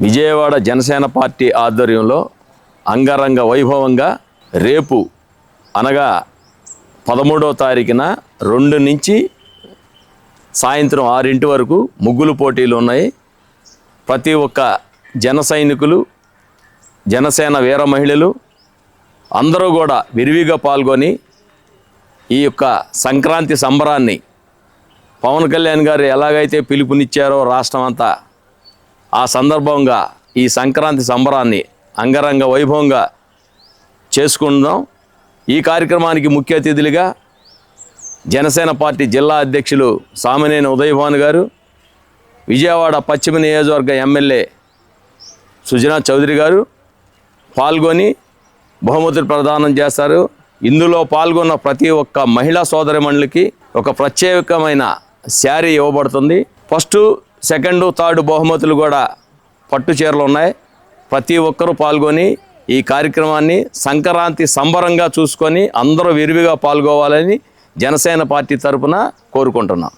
Vijayawada Janasena party ఆధ్వర్యంలో అంగరంగ వైభవంగా రేపు అనగా 13వ తారీఖున 2 నుంచి సాయంత్రం 6 వరకు ముగ్గులు పోటీలు ఉన్నాయి. ప్రతి ఒక్క జన సైనికులు, జనసేన వీర మహిళలు అందరూ కూడా విరివిగా పాల్గొని ఈ యొక్క సంక్రాంతి సంబరాన్ని పవన్ కళ్యాణ్ గారు ఎలాగైతే పిలుపునిచ్చారో రాష్ట్రం అంతా, ఆ సందర్భంగా ఈ సంక్రాంతి సంబరాన్ని అంగరంగ వైభవంగా చేసుకుందాం. ఈ కార్యక్రమానికి ముఖ్య అతిథులుగా జనసేన పార్టీ జిల్లా అధ్యక్షులు సామినేని ఉదయభాను గారు, విజయవాడ పశ్చిమ నియోజకవర్గ ఎమ్మెల్యే సుజనా చౌదరి గారు పాల్గొని బహుమతులు ప్రదానం చేస్తారు. ఇందులో పాల్గొన్న ప్రతి ఒక్క మహిళా సోదరిమణులకి ఒక ప్రత్యేకమైన శారీ ఇవ్వబడుతుంది. ఫస్ట్, సెకండ్, థర్డ్ బహుమతులు కూడా పట్టు చీరలు ఉన్నాయి. ప్రతి ఒక్కరూ పాల్గొని ఈ కార్యక్రమాన్ని సంక్రాంతి సంబరంగా చూసుకొని అందరూ విరివిగా పాల్గొవాలని జనసేన పార్టీ తరఫున కోరుకుంటున్నాం.